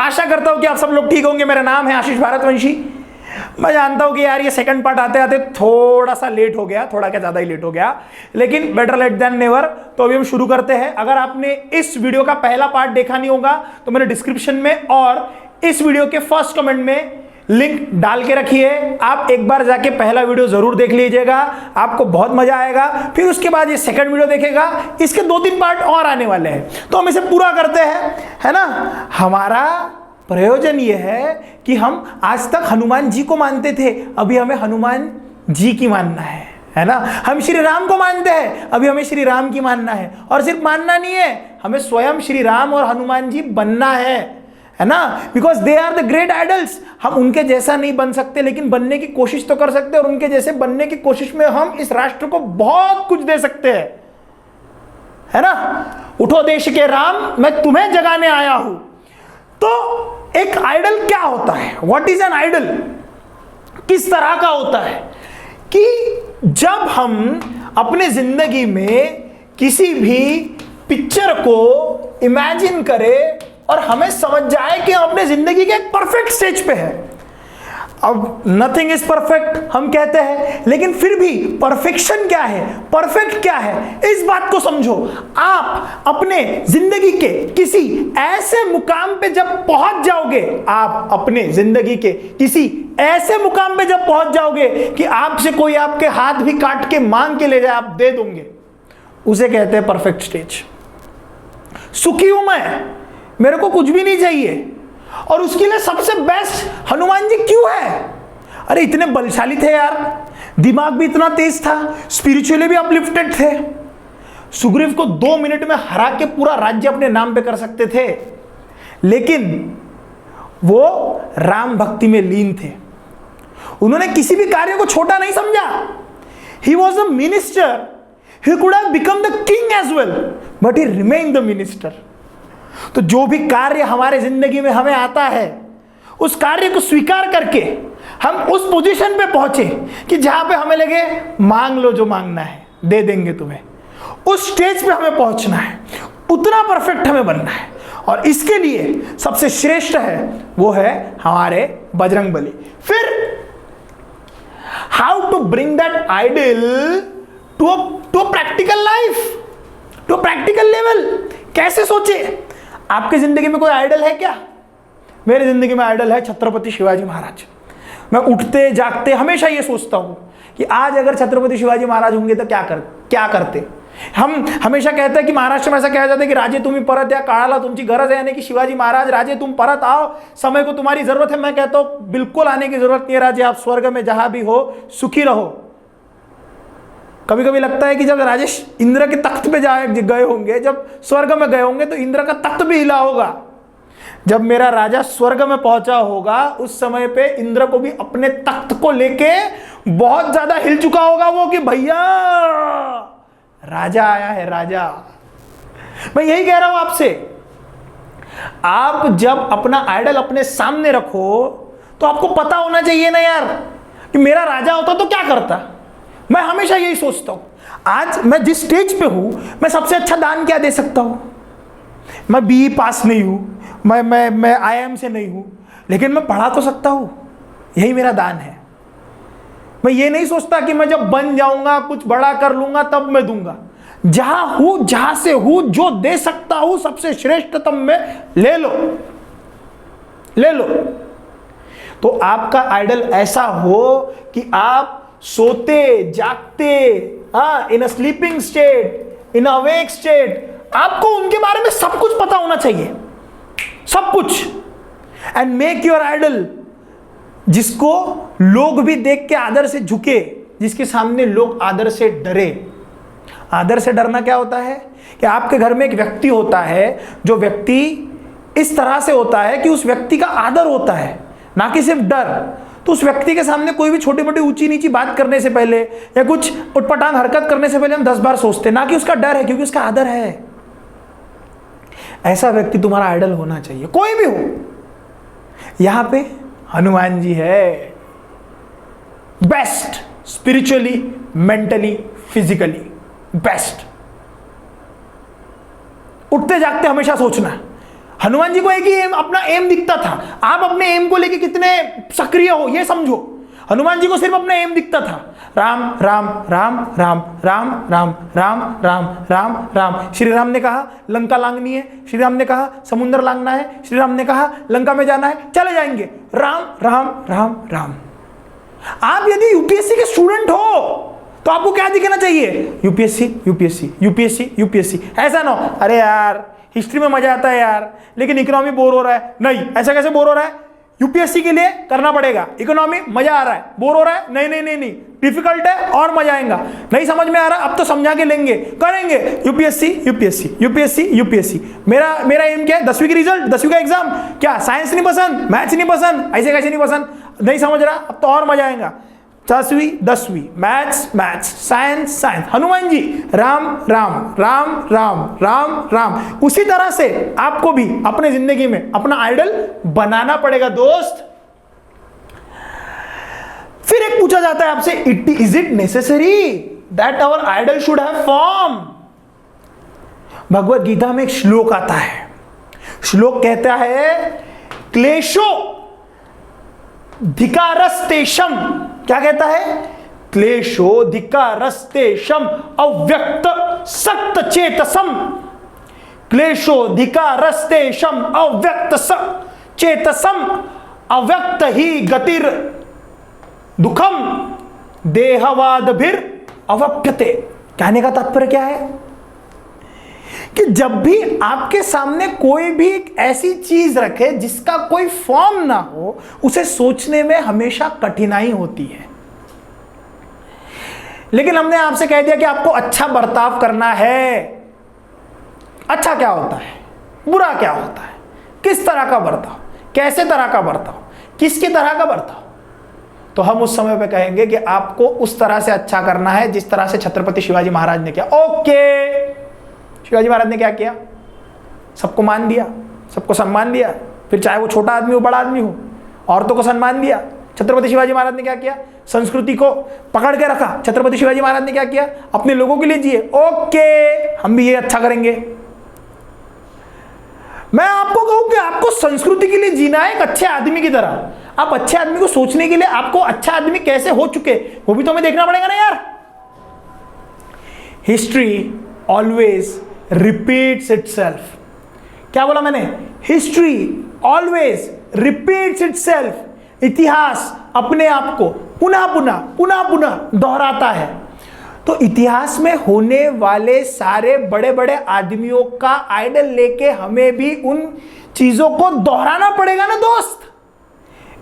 आशा करता हूं कि आप सब लोग ठीक होंगे। मेरा नाम है आशीष भारतवंशी। मैं जानता हूं कि यार ये सेकंड पार्ट आते आते थोड़ा सा लेट हो गया, थोड़ा क्या ज्यादा ही लेट हो गया, लेकिन बेटर लेट देन नेवर। तो अभी हम शुरू करते हैं। अगर आपने इस वीडियो का पहला पार्ट देखा नहीं होगा तो मेरे डिस्क्रिप्शन में और इस वीडियो के फर्स्ट कमेंट में लिंक डाल के रखिए। आप एक बार जाके पहला वीडियो जरूर देख लीजिएगा, आपको बहुत मजा आएगा। फिर उसके बाद ये सेकंड वीडियो देखेगा, इसके 2-3 पार्ट और आने वाले हैं, तो हम इसे पूरा करते हैं, है ना। हमारा प्रयोजन ये है कि हम आज तक हनुमान जी को मानते थे, अभी हमें हनुमान जी की मानना है ना। हम श्री राम को मानते हैं, अभी हमें श्री राम की मानना है। और सिर्फ मानना नहीं है, हमें स्वयं श्री राम और हनुमान जी बनना है ना। Because they are the great idols. हम उनके जैसा नहीं बन सकते, लेकिन बनने की कोशिश तो कर सकते हैं, और उनके जैसे बनने की कोशिश में हम इस राष्ट्र को बहुत कुछ दे सकते हैं, है ना। उठो देश के राम, मैं तुम्हें जगाने आया हूं। तो एक आइडल क्या होता है? What is an idol? किस तरह का होता है कि जब हम अपने जिंदगी में किसी भी पिक्चर को इमेजिन करें और हमें समझ जाए कि हम अपने जिंदगी के एक परफेक्ट स्टेज पे है। अब नथिंग इज परफेक्ट हम कहते हैं, लेकिन फिर भी परफेक्शन क्या है, परफेक्ट क्या है, इस बात को समझो। आप अपने जिंदगी के किसी ऐसे मुकाम पे जब पहुंच जाओगे, आप अपने जिंदगी के किसी ऐसे मुकाम पे जब पहुंच जाओगे कि आपसे कोई आपके हाथ भी काट के मांग के ले जाए, आप दे दोगे, उसे कहते हैं परफेक्ट स्टेज। सुखी हूं मैं, मेरे को कुछ भी नहीं चाहिए, और उसके लिए सबसे बेस्ट हनुमान जी क्यों है? अरे इतने बलशाली थे यार, दिमाग भी इतना तेज था, स्पिरिचुअली भी अपलिफ्टेड थे। सुग्रीव को 2 मिनट में हरा के पूरा राज्य अपने नाम पे कर सकते थे, लेकिन वो राम भक्ति में लीन थे। उन्होंने किसी भी कार्य को छोटा नहीं समझा। He was a minister, he could have become the king as well, but he remain the minister. तो जो भी कार्य हमारे जिंदगी में हमें आता है, उस कार्य को स्वीकार करके हम उस पोजीशन पे पहुंचे कि जहां पे हमें लगे मांग लो जो मांगना है, दे देंगे तुम्हें। उस स्टेज पे हमें पहुंचना है, उतना परफेक्ट हमें बनना है, और इसके लिए सबसे श्रेष्ठ है वो है हमारे बजरंगबली। फिर how to bring that idol to practical life, to practical level. कैसे सोचे? आपकी जिंदगी में कोई आइडल है क्या? मेरी जिंदगी में आइडल है छत्रपति शिवाजी महाराज। मैं उठते जागते हमेशा ये सोचता हूं कि आज अगर छत्रपति शिवाजी महाराज होंगे तो क्या करते। हम हमेशा कहते हैं कि महाराष्ट्र में ऐसा कहा जाता है कि राजे तुम्ही परत या, काळाला तुमची गरज है, यानी कि शिवाजी महाराज राजे तुम परत आओ, समय को तुम्हारी जरूरत है। मैं कहता हूं बिल्कुल आने की जरूरत नहीं है राजे, आप स्वर्ग में जहां भी हो सुखी रहो। कभी कभी लगता है कि जब राजेश इंद्र के तख्त पे गए होंगे, जब स्वर्ग में गए होंगे, तो इंद्र का तख्त भी हिला होगा। जब मेरा राजा स्वर्ग में पहुंचा होगा, उस समय पे इंद्र को भी अपने तख्त को लेके बहुत ज्यादा हिल चुका होगा वो, कि भैया राजा आया है, राजा। मैं यही कह रहा हूं आपसे, आप जब अपना आइडल अपने सामने रखो तो आपको पता होना चाहिए ना यार कि मेरा राजा होता तो क्या करता। मैं हमेशा यही सोचता हूं, आज मैं जिस स्टेज पे हूं, मैं सबसे अच्छा दान क्या दे सकता हूं। मैं बीई पास नहीं हूं, मैं आईआईएम से नहीं हूं, लेकिन मैं पढ़ा तो सकता हूं, यही मेरा दान है। मैं ये नहीं सोचता कि मैं जब बन जाऊंगा, कुछ बड़ा कर लूंगा, तब मैं दूंगा। जहां हूं, जहां से हूं, जो दे सकता हूं सबसे श्रेष्ठतम में ले लो, ले लो। तो आपका आइडल ऐसा हो कि आप सोते जागते, in a sleeping state, in awake state, आपको उनके बारे में सब कुछ पता होना चाहिए, सब कुछ। एंड मेक योर आइडल जिसको लोग भी देख के आदर से झुके, जिसके सामने लोग आदर से डरे। आदर से डरना क्या होता है कि आपके घर में एक व्यक्ति होता है, जो व्यक्ति इस तरह से होता है कि उस व्यक्ति का आदर होता है, ना कि सिर्फ डर। तो उस व्यक्ति के सामने कोई भी छोटी मोटी ऊंची नीची बात करने से पहले या कुछ उटपटांग हरकत करने से पहले हम 10 बार सोचते, ना कि उसका डर है, क्योंकि उसका आदर है। ऐसा व्यक्ति तुम्हारा आइडल होना चाहिए, कोई भी हो। यहां पे हनुमान जी है, best, spiritually, mentally, physically best. उठते जागते हमेशा सोचना, हनुमान जी को एक ही एम, अपना एम दिखता था। आप अपने एम को लेके कितने सक्रिय हो ये समझो। हनुमान जी को सिर्फ अपना एम दिखता था, राम राम राम राम राम राम राम राम राम राम। श्री राम ने कहा लंका लांगनी है, श्री राम ने कहा समुद्र लांगना है, श्री राम ने कहा लंका में जाना है, चले जाएंगे, राम राम राम राम। आप यदि यूपीएससी के स्टूडेंट हो तो आपको क्या दिखना चाहिए? UPSC UPSC UPSC UPSC. ऐसा ना हो अरे यार हिस्ट्री में मजा आता है यार लेकिन इकोनॉमी बोर हो रहा है। नहीं, ऐसा कैसे बोर हो रहा है? यूपीएससी के लिए करना पड़ेगा। इकोनॉमी मजा आ रहा है, बोर हो रहा है? नहीं नहीं नहीं नहीं, डिफिकल्ट है और मजा आएगा। नहीं समझ में आ रहा, अब तो समझा के लेंगे, करेंगे। UPSC UPSC UPSC UPSC. मेरा एम क्या है? 10वीं की रिजल्ट, 10वीं का एग्जाम। क्या साइंस नहीं पसंद, मैथ्स नहीं पसंद, ऐसे कैसे नहीं पसंद? नहीं समझ रहा, अब तो और मजा आएगा। 10वीं मैथ्स साइंस। हनुमान जी राम राम राम राम राम राम। उसी तरह से आपको भी अपने जिंदगी में अपना आइडल बनाना पड़ेगा दोस्त। फिर एक पूछा जाता है आपसे, is it necessary that our idol should have form? Bhagavad Gita में एक श्लोक आता है, श्लोक कहता है क्लेशो धिकारस्तेषम। क्या कहता है? क्लेशो धिकारस्तेषम अव्यक्त सक्त चेतसम। क्लेशो धिकारस्तेषम अव्यक्त चेतसम अव्यक्त ही गतिर दुखम देहवादभिर अवप्यते। कहने का तात्पर्य क्या है कि जब भी आपके सामने कोई भी ऐसी चीज रखे जिसका कोई फॉर्म ना हो, उसे सोचने में हमेशा कठिनाई होती है। लेकिन हमने आपसे कह दिया कि आपको अच्छा बर्ताव करना है। अच्छा क्या होता है, बुरा क्या होता है, किस तरह का बर्ताव, कैसे तरह का बर्ताव, किसकी तरह का बर्ताव, तो हम उस समय पे कहेंगे कि आपको उस तरह से अच्छा करना है जिस तरह से छत्रपति शिवाजी महाराज ने किया। ओके, शिवाजी महाराज ने क्या किया? सबको मान दिया, सबको सम्मान दिया, फिर चाहे वो छोटा आदमी हो बड़ा आदमी हो, औरतों को सम्मान दिया। छत्रपति शिवाजी महाराज ने क्या किया? संस्कृति को पकड़ के रखा। छत्रपति शिवाजी महाराज ने क्या किया? अपने लोगों के लिए जिए। ओके, हम भी ये अच्छा करेंगे। मैं आपको कहूं कि आपको संस्कृति के लिए जीना है एक अच्छे आदमी की तरह। आप अच्छे आदमी को सोचने के लिए आपको अच्छा आदमी कैसे हो चुके वो भी तो हमें देखना पड़ेगा ना यार। History always repeats itself. क्या बोला मैंने? History always repeats itself. इतिहास अपने आप को पुनः पुनः पुनः पुनः दोहराता है। तो इतिहास में होने वाले सारे बड़े बड़े आदमियों का आइडल लेके हमें भी उन चीजों को दोहराना पड़ेगा ना दोस्त।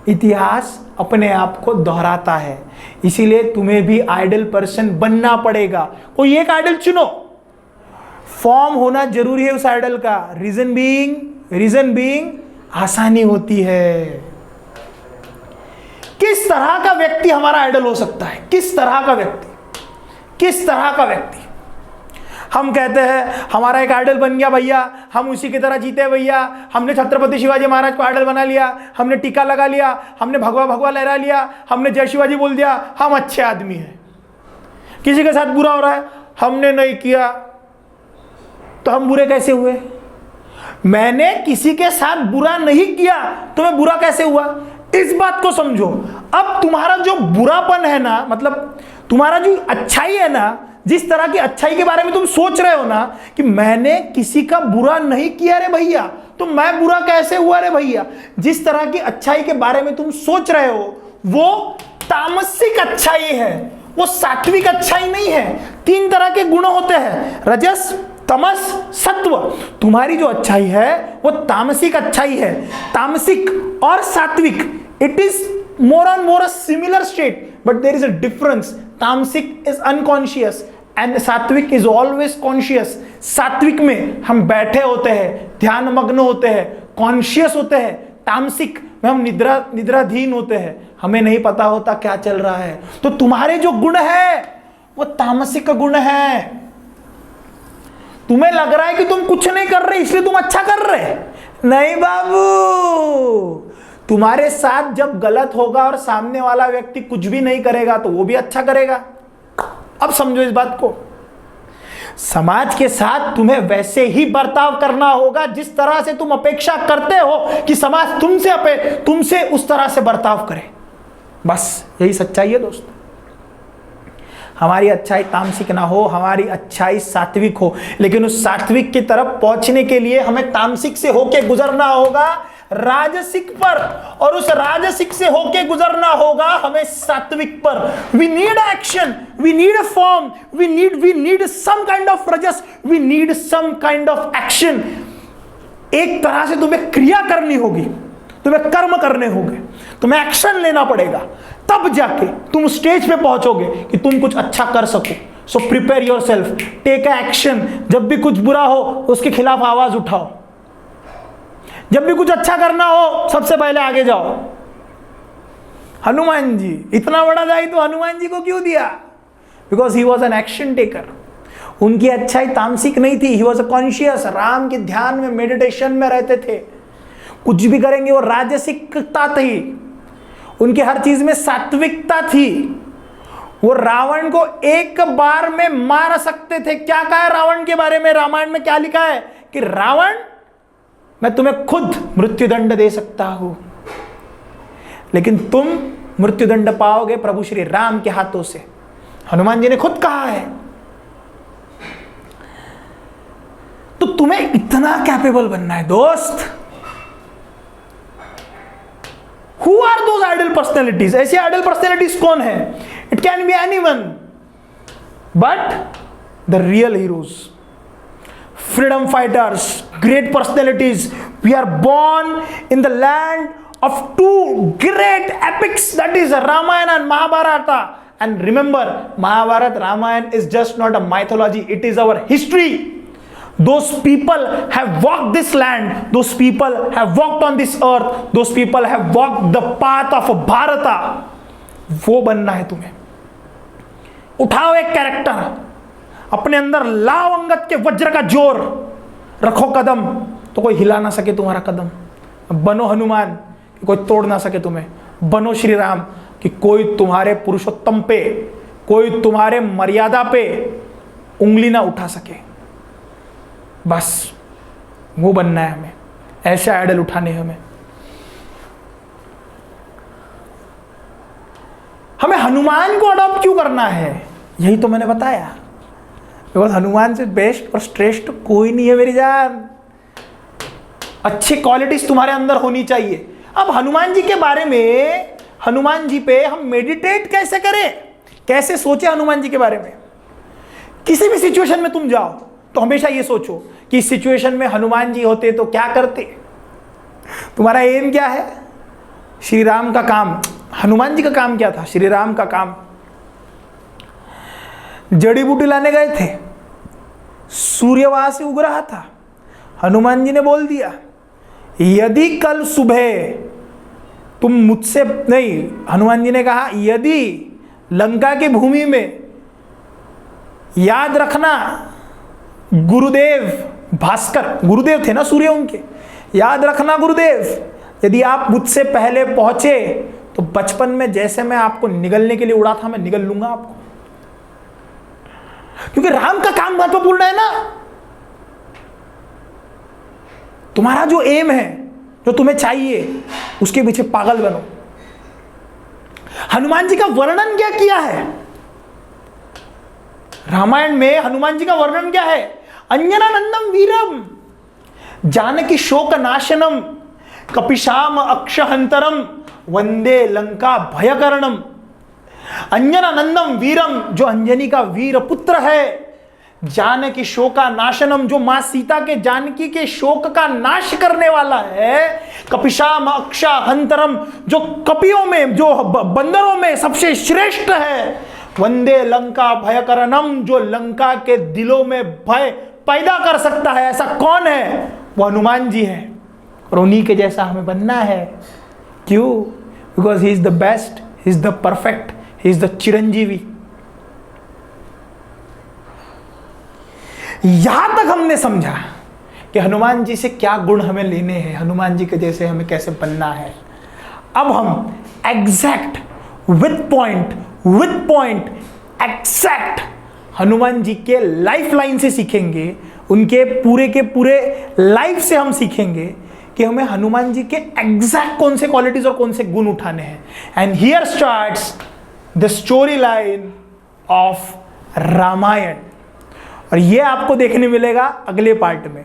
इतिहास अपने आप को दोहराता है, इसीलिए तुम्हें भी आइडल पर्सन बनना पड़ेगा। कोई एक आइडल चुनो, फॉर्म होना जरूरी है उस आइडल का। रीजन बीइंग आसानी होती है। किस तरह का व्यक्ति हमारा आइडल हो सकता है? किस तरह का व्यक्ति? किस तरह का व्यक्ति? हम कहते हैं हमारा एक आइडल बन गया भैया, हम उसी की तरह जीते भैया। हमने छत्रपति शिवाजी महाराज को आइडल बना लिया, हमने टीका लगा लिया, हमने भगवा भगवा लहरा लिया, हमने जय शिवाजी बोल दिया, हम अच्छे आदमी हैं। किसी के साथ बुरा हो रहा है, हमने नहीं किया तो हम बुरे कैसे हुए? मैंने किसी के साथ बुरा नहीं किया तो मैं बुरा कैसे हुआ? इस बात को समझो। अब तुम्हारा जो बुरापन है ना, मतलब तुम्हारा जो अच्छाई है ना, जिस तरह की अच्छाई के बारे में तुम सोच रहे हो ना कि मैंने किसी का बुरा नहीं किया रे भैया, तो मैं बुरा कैसे हुआ रे भैया, जिस तरह की अच्छाई के बारे में तुम सोच रहे हो वो तामसिक अच्छाई है, वो सात्विक अच्छाई नहीं है। 3 तरह के गुण होते हैं, रजस, तमस, सत्व। तुम्हारी जो अच्छाई है वो तामसिक अच्छाई है। तामसिक और सात्विक, it is more and more a similar state, but there is a difference. Tamasic is unconscious and Sattvic is always conscious. सात्विक में हम बैठे होते हैं, ध्यान मग्न होते हैं, कॉन्शियस होते हैं। तामसिक में हम निद्राधीन होते हैं, हमें नहीं पता होता क्या चल रहा है। तो तुम्हारे जो गुण है वो तामसिक गुण है। तुम्हें लग रहा है कि तुम कुछ नहीं कर रहे इसलिए तुम अच्छा कर रहे, नहीं बाबू। तुम्हारे साथ जब गलत होगा और सामने वाला व्यक्ति कुछ भी नहीं करेगा तो वो भी अच्छा करेगा। अब समझो इस बात को। समाज के साथ तुम्हें वैसे ही बर्ताव करना होगा जिस तरह से तुम अपेक्षा करते हो कि समाज तुमसे उस तरह से बर्ताव करे। बस यही सच्चाई है दोस्त। हमारी अच्छाई तामसिक ना हो, हमारी अच्छाई सात्विक हो, लेकिन उस सात्विक की तरफ पहुंचने के लिए हमें तामसिक से होके गुजरना होगा राजसिक पर, और उस राजसिक से होके गुजरना होगा हमें सात्विक पर। We need action, we need a form, we need some kind of rajas, we need some kind of action. एक तरह से तुम्हें क्रिया करनी होगी, तुम्हें कर्म करने होंगे, तुम्हें एक्शन लेना पड़ेगा, तब जाके तुम स्टेज पे पहुंचोगे कि तुम कुछ अच्छा कर सको। So prepare yourself, take action. जब भी कुछ बुरा हो उसके खिलाफ आवाज उठाओ, जब भी कुछ अच्छा करना हो सबसे पहले आगे जाओ। हनुमान जी इतना बड़ा दायित्व हनुमान जी को क्यों दिया? Because he was an action taker. उनकी अच्छाई तामसिक नहीं थी, ही वॉज अ कॉन्शियस। राम के ध्यान में, मेडिटेशन में रहते थे। कुछ भी करेंगे वो राजसिकता थी, उनकी हर चीज में सात्विकता थी। वो रावण को एक बार में मार सकते थे। क्या कहा है रावण के बारे में? रामायण में क्या लिखा है कि रावण, मैं तुम्हें खुद मृत्युदंड दे सकता हूं, लेकिन तुम मृत्युदंड पाओगे प्रभु श्री राम के हाथों से। हनुमान जी ने खुद कहा है। तो तुम्हें इतना कैपेबल बनना है दोस्त। Who are those ideal personalities? ऐसी ideal personalities कौन है? It can be anyone, but the real heroes, freedom fighters, great personalities. We are born in the land of two great epics, that is Ramayana and Mahabharata. And remember, Mahabharata, Ramayana is just not a mythology, it is our history. Those people have walked this land, those people have walked on this earth, those people have walked the path of Bharata. वो बनना है तुम्हें। उठाओ एक character, अपने अंदर लाओ अंगद के वज्र का जोर, रखो कदम तो कोई हिला ना सके तुम्हारा कदम। बनो हनुमान कि कोई तोड़ ना सके तुम्हें। बनो श्री राम कि कोई तुम्हारे पुरुषोत्तम पे, कोई तुम्हारे मर्यादा पे उंगली ना उठा सके। बस वो बनना है हमें, ऐसे आइडल उठाने हमें। हमें हनुमान को अडॉप्ट क्यों करना है? यही तो मैंने बताया। बिकॉज हनुमान से बेस्ट और श्रेष्ठ कोई नहीं है मेरी जान। अच्छी क्वालिटीज तुम्हारे अंदर होनी चाहिए। अब हनुमान जी के बारे में, हनुमान जी पे हम मेडिटेट कैसे करें, कैसे सोचे हनुमान जी के बारे में? किसी भी सिचुएशन में तुम जाओ तो हमेशा ये सोचो कि इस सिचुएशन में हनुमान जी होते तो क्या करते। तुम्हारा एम क्या है? श्री राम का काम, हनुमान जी का काम क्या था? श्री राम का काम जड़ी बूटी लाने गए थे, सूर्य वहां से उग रहा था। हनुमान जी ने बोल दिया यदि कल सुबह तुम मुझसे नहीं, हनुमान जी ने कहा यदि लंका की भूमि में, याद रखना गुरुदेव भास्कर, गुरुदेव थे ना सूर्य उनके, याद रखना गुरुदेव, यदि आप मुझसे पहले पहुंचे तो बचपन में जैसे मैं आपको निगलने के लिए उड़ा था मैं निगल लूंगा आपको। क्योंकि राम का काम महत्वपूर्ण है ना। तुम्हारा जो एम है, जो तुम्हें चाहिए, उसके पीछे पागल बनो। हनुमान जी का वर्णन क्या किया है रामायण में? हनुमान जी का वर्णन क्या है? अंजनानंदम वीरम, जानकी शोक नाशनम, कपिशाम अक्षहंतरम, वंदे लंका भयकरणम। अंजनानंदम वीरम, जो अंजनी का वीर पुत्र है। जानकी शोका नाशनम, जो मां सीता के, जानकी के शोक का नाश करने वाला है। कपिशाम अक्षहंतरम, जो कपियों में, जो बंदरों में सबसे श्रेष्ठ है। वंदे लंका भयकरणम, जो लंका के दिलों में भय पैदा कर सकता है। ऐसा कौन है? वो हनुमान जी है। और उन्हीं के जैसा हमें बनना है। क्यों? Because he is the best, he is the perfect, he is the Chiranjeevi. यहां तक हमने समझा कि हनुमान जी से क्या गुण हमें लेने हैं, हनुमान जी के जैसे हमें कैसे बनना है। अब हम exact with point exact Hanuman ji के लाइफ लाइन से सीखेंगे, उनके पूरे के पूरे लाइफ से हम सीखेंगे कि हमें हनुमान जी के एग्जैक्ट कौन से क्वालिटीज और कौन से गुण उठाने हैं। And here starts the story line of Ramayana. और ये आपको देखने मिलेगा अगले पार्ट में।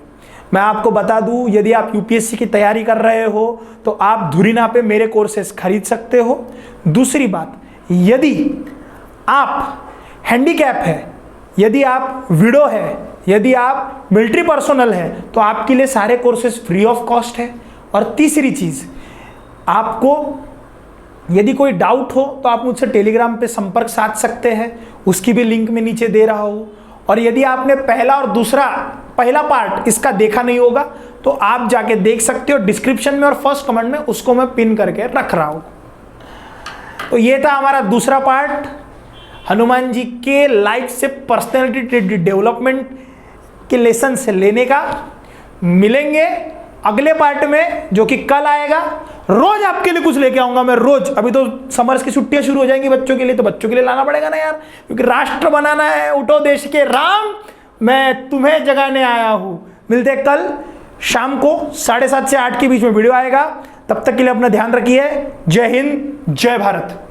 मैं आपको बता दूं, यदि आप यूपीएससी की तैयारी कर रहे हो तो आप धुरीना पे मेरे कोर्सेस खरीद सकते हो। दूसरी बात, यदि आप हैंडीकैप है, यदि आप विडो है, यदि आप मिलिट्री पर्सोनल है, तो आपके लिए सारे कोर्सेस फ्री ऑफ कॉस्ट है। और तीसरी चीज, आपको यदि कोई डाउट हो तो आप मुझसे टेलीग्राम पे संपर्क साध सकते हैं, उसकी भी लिंक मैं नीचे दे रहा हूं। और यदि आपने पहला पार्ट इसका देखा नहीं होगा तो आप जाके देख सकते हो डिस्क्रिप्शन में और फर्स्ट कमेंट में, उसको मैं पिन करके रख रहा हूं। तो ये था हमारा दूसरा पार्ट, हनुमान जी के लाइफ से पर्सनैलिटी डेवलपमेंट के लेसन से लेने का। मिलेंगे अगले पार्ट में जो कि कल आएगा। रोज आपके लिए कुछ लेके आऊंगा मैं, रोज। अभी तो समर्स की छुट्टियां शुरू हो जाएंगी बच्चों के लिए, तो बच्चों के लिए लाना पड़ेगा ना यार, क्योंकि राष्ट्र बनाना है। उठो देश के राम, मैं तुम्हें जगाने आया हूं। मिलते हैं कल शाम को 7:30 से 8 के बीच में वीडियो आएगा। तब तक के लिए अपना ध्यान रखिए। जय हिंद, जय भारत।